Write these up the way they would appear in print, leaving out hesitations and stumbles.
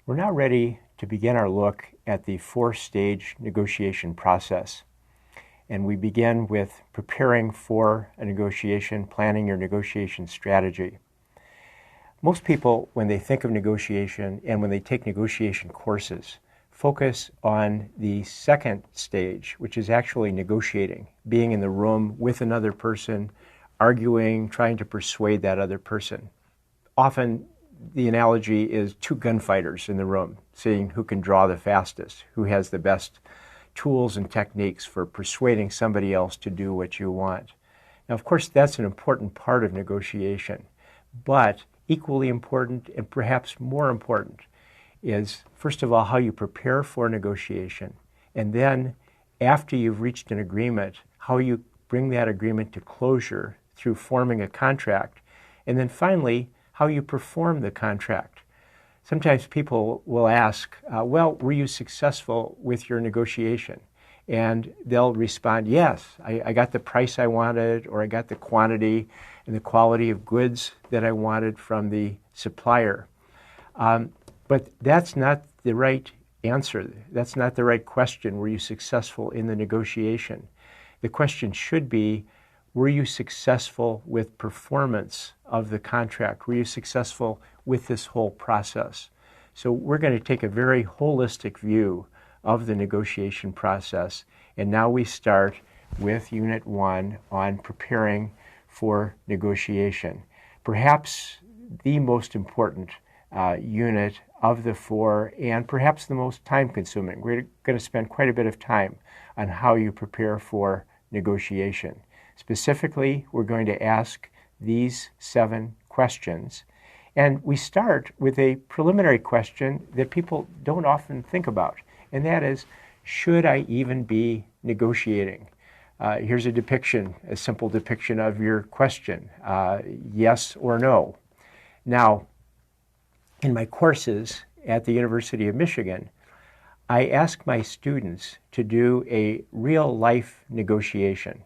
We're now ready to begin our look at the four-stage negotiation process. And we begin with preparing for a negotiation, planning your negotiation strategy. Most people, when they think of negotiation and when they take negotiation courses, focus on the second stage, which is actually negotiating, being in the room with another person, arguing, trying to persuade that other person. Often, the analogy is two gunfighters in the room, seeing who can draw the fastest, who has the best tools and techniques for persuading somebody else to do what you want. Now, of course, that's an important part of negotiation, but equally important and perhaps more important is, first of all, how you prepare for negotiation, and then after you've reached an agreement, how you bring that agreement to closure through forming a contract, and then finally, how you perform the contract. Sometimes people will ask, well, were you successful with your negotiation? And they'll respond, yes, I got the price I wanted, or I got the quantity and the quality of goods that I wanted from the supplier. But that's not the right answer. That's not the right question. Were you successful in the negotiation? The question should be, were you successful with performance of the contract? Were you successful with this whole process? So we're going to take a very holistic view of the negotiation process. And now we start with Unit 1 on preparing for negotiation. Perhaps the most important unit of the four, and perhaps the most time-consuming. We're going to spend quite a bit of time on how you prepare for negotiation. Specifically, we're going to ask these 7 questions. And we start with a preliminary question that people don't often think about, and that is, should I even be negotiating? Here's a depiction, a simple depiction of your question, yes or no. Now, in my courses at the University of Michigan, I ask my students to do a real-life negotiation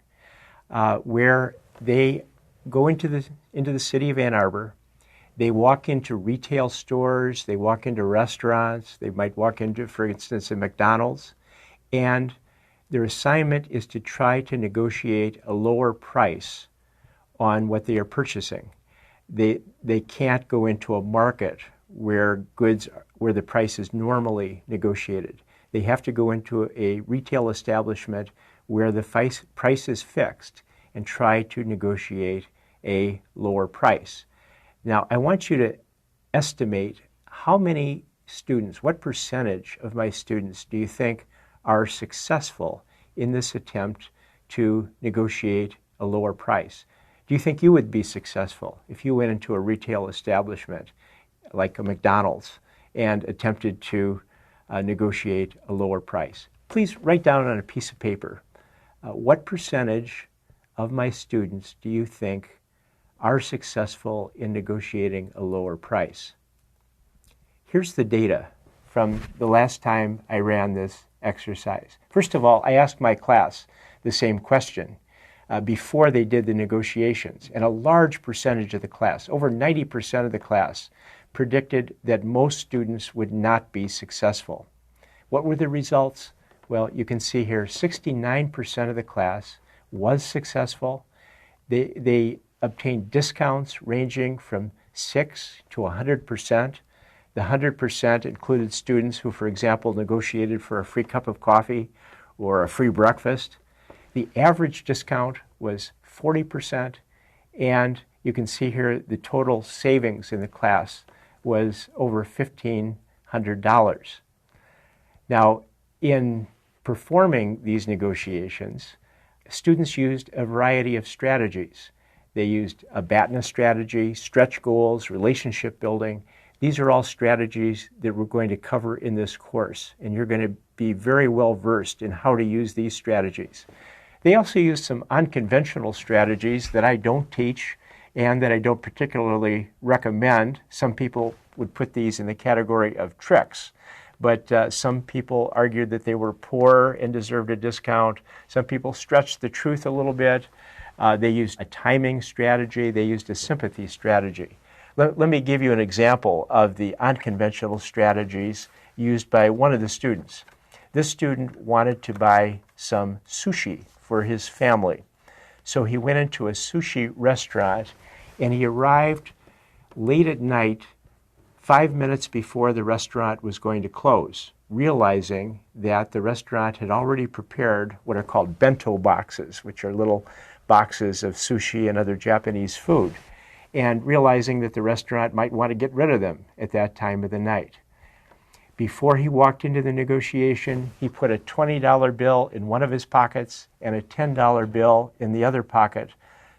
where they go into the city of Ann Arbor. They walk into retail stores, they walk into restaurants, they might walk into, for instance, a McDonald's, and their assignment is to try to negotiate a lower price on what they are purchasing. They can't go into a market where the price is normally negotiated. They have to go into a retail establishment where the price is fixed and try to negotiate a lower price. Now, I want you to estimate how many students, what percentage of my students do you think are successful in this attempt to negotiate a lower price? Do you think you would be successful if you went into a retail establishment like a McDonald's and attempted to negotiate a lower price? Please write down on a piece of paper, what percentage of my students do you think are successful in negotiating a lower price? Here's the data from the last time I ran this exercise. First of all, I asked my class the same question before they did the negotiations, and a large percentage of the class, over 90% of the class, predicted that most students would not be successful. What were the results? Well, you can see here, 69% of the class was successful. They obtained discounts ranging from 6 to 100%. The 100% included students who, for example, negotiated for a free cup of coffee or a free breakfast. The average discount was 40%, and you can see here the total savings in the class was over $1,500. Now, in performing these negotiations, students used a variety of strategies. They used a BATNA strategy, stretch goals, relationship building. These are all strategies that we're going to cover in this course, and you're going to be very well versed in how to use these strategies. They also use some unconventional strategies that I don't teach and that I don't particularly recommend. Some people would put these in the category of tricks, but some people argued that they were poor and deserved a discount. Some people stretched the truth a little bit. They used a timing strategy. They used a sympathy strategy. Let me give you an example of the unconventional strategies used by one of the students. This student wanted to buy some sushi for his family. So he went into a sushi restaurant and he arrived late at night, 5 minutes before the restaurant was going to close, realizing that the restaurant had already prepared what are called bento boxes, which are little boxes of sushi and other Japanese food, and realizing that the restaurant might want to get rid of them at that time of the night. Before he walked into the negotiation, he put a $20 bill in one of his pockets and a $10 bill in the other pocket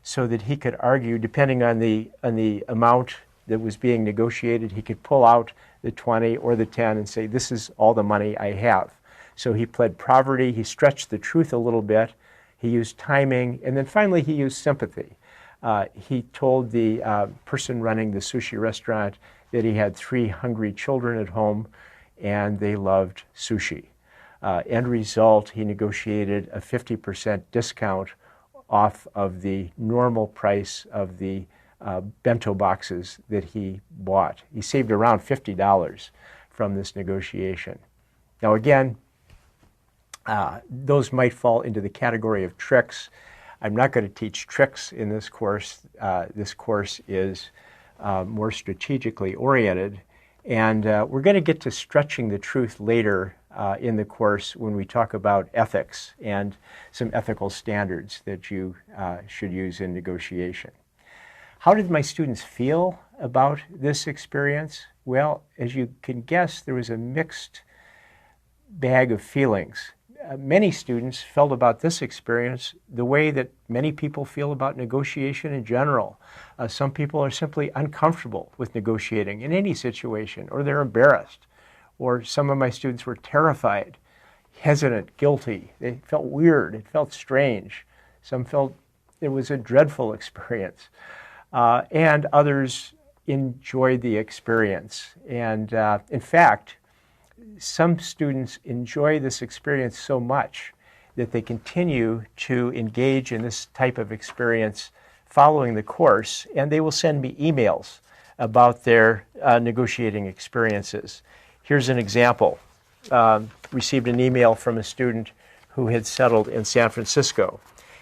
so that he could argue, depending on the amount that was being negotiated, he could pull out the 20 or the 10 and say, this is all the money I have. So he pled poverty, he stretched the truth a little bit, he used timing, and then finally he used sympathy. He told the person running the sushi restaurant that he had 3 hungry children at home and they loved sushi. End result, he negotiated a 50% discount off of the normal price of the bento boxes that he bought. He saved around $50 from this negotiation. Now again, those might fall into the category of tricks. I'm not going to teach tricks in this course. This course is more strategically oriented, and we're going to get to stretching the truth later in the course when we talk about ethics and some ethical standards that you should use in negotiation. How did my students feel about this experience? Well, as you can guess, there was a mixed bag of feelings. Many students felt about this experience the way that many people feel about negotiation in general. Some people are simply uncomfortable with negotiating in any situation, or they're embarrassed. Or some of my students were terrified, hesitant, guilty. They felt weird. It felt strange. Some felt it was a dreadful experience. And others enjoyed the experience. And in fact, some students enjoy this experience so much that they continue to engage in this type of experience following the course, and they will send me emails about their negotiating experiences. Here's an example. Received an email from a student who had settled in San Francisco,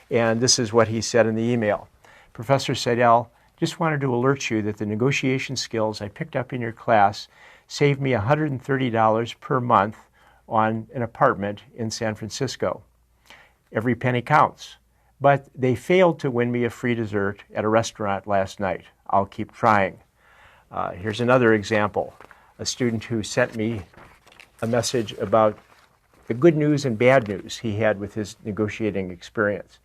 and this is what he said in the email. Professor Seidel, just wanted to alert you that the negotiation skills I picked up in your class saved me $130 per month on an apartment in San Francisco. Every penny counts. But they failed to win me a free dessert at a restaurant last night. I'll keep trying. Here's another example. A student who sent me a message about the good news and bad news he had with his negotiating experience.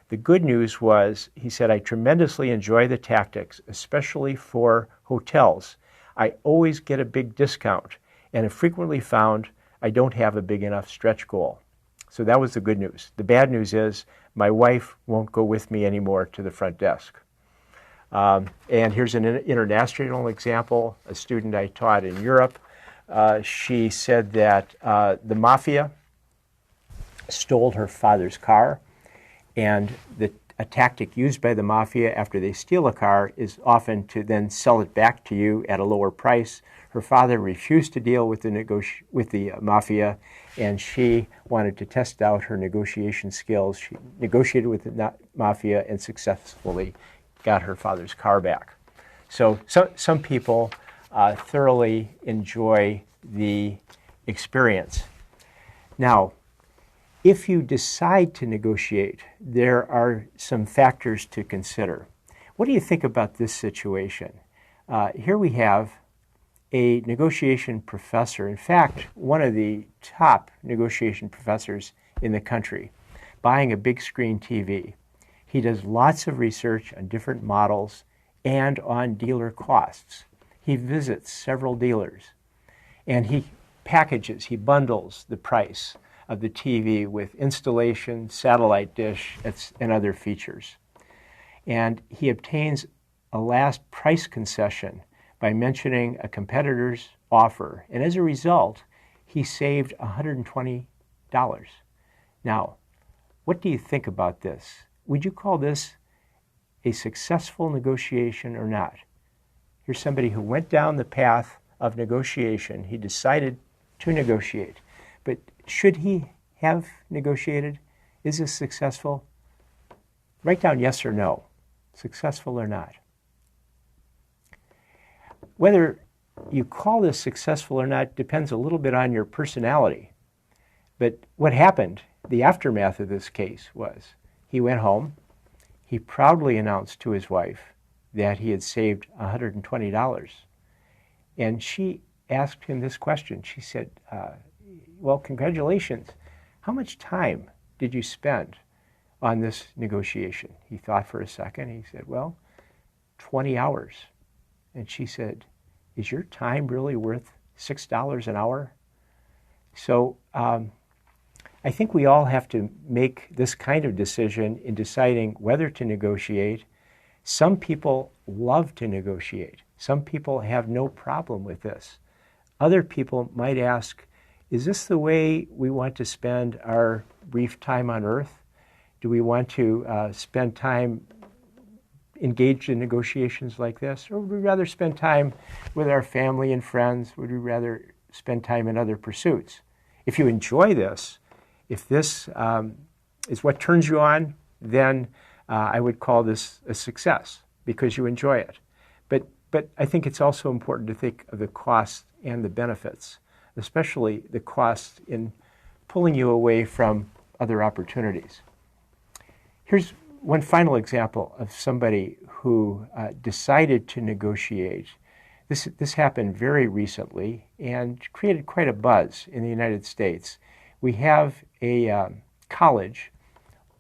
The good news was, he said, I tremendously enjoy the tactics, especially for hotels. I always get a big discount, and have frequently found I don't have a big enough stretch goal. So that was the good news. The bad news is my wife won't go with me anymore to the front desk. And here's an international example. A student I taught in Europe, she said that the mafia stole her father's car, and a tactic used by the mafia after they steal a car is often to then sell it back to you at a lower price. Her father refused to deal with the mafia, and she wanted to test out her negotiation skills. She negotiated with the mafia and successfully got her father's car back. So some people thoroughly enjoy the experience. Now, if you decide to negotiate, there are some factors to consider. What do you think about this situation? Here we have a negotiation professor, in fact, one of the top negotiation professors in the country, buying a big screen TV. He does lots of research on different models and on dealer costs. He visits several dealers, and he bundles the price of the TV with installation, satellite dish, and other features. And he obtains a last price concession by mentioning a competitor's offer. And as a result, he saved $120. Now, what do you think about this? Would you call this a successful negotiation or not? Here's somebody who went down the path of negotiation. He decided to negotiate. But should he have negotiated? Is this successful? Write down yes or no, successful or not. Whether you call this successful or not depends a little bit on your personality. But what happened, the aftermath of this case was he went home, he proudly announced to his wife that he had saved $120. And she asked him this question. She said, well, congratulations. How much time did you spend on this negotiation? He thought for a second. He said, well, 20 hours. And she said, is your time really worth $6 an hour? So I think we all have to make this kind of decision in deciding whether to negotiate. Some people love to negotiate. Some people have no problem with this. Other people might ask, is this the way we want to spend our brief time on earth? Do we want to spend time engaged in negotiations like this? Or would we rather spend time with our family and friends? Would we rather spend time in other pursuits? If you enjoy this, if this is what turns you on, then I would call this a success because you enjoy it. But I think it's also important to think of the costs and the benefits, especially the costs in pulling you away from other opportunities. Here's one final example of somebody who decided to negotiate. This happened very recently and created quite a buzz in the United States. We have a college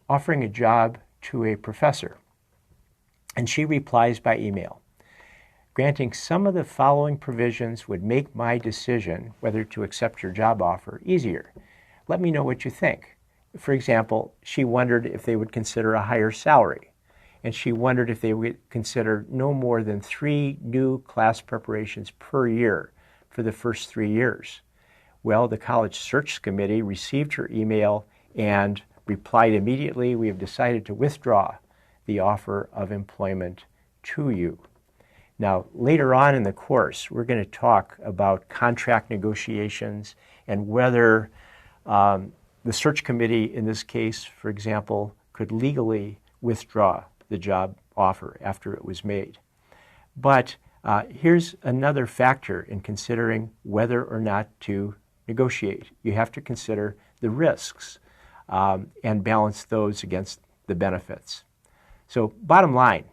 offering a job to a professor, and she replies by email. Granting some of the following provisions would make my decision whether to accept your job offer easier. Let me know what you think. For example, she wondered if they would consider a higher salary, and she wondered if they would consider no more than 3 new class preparations per year for the first 3 years. Well, the college search committee received her email and replied immediately, we have decided to withdraw the offer of employment to you. Now, later on in the course, we're going to talk about contract negotiations and whether the search committee in this case, for example, could legally withdraw the job offer after it was made. But here's another factor in considering whether or not to negotiate. You have to consider the risks and balance those against the benefits. So bottom line,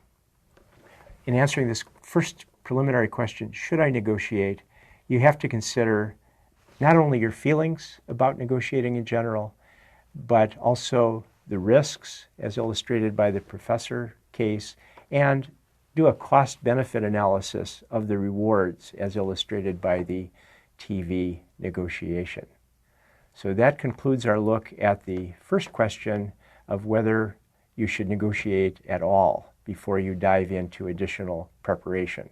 in answering this first preliminary question, should I negotiate, you have to consider not only your feelings about negotiating in general, but also the risks as illustrated by the professor case, and do a cost-benefit analysis of the rewards as illustrated by the TV negotiation. So that concludes our look at the first question of whether you should negotiate at all before you dive into additional preparation.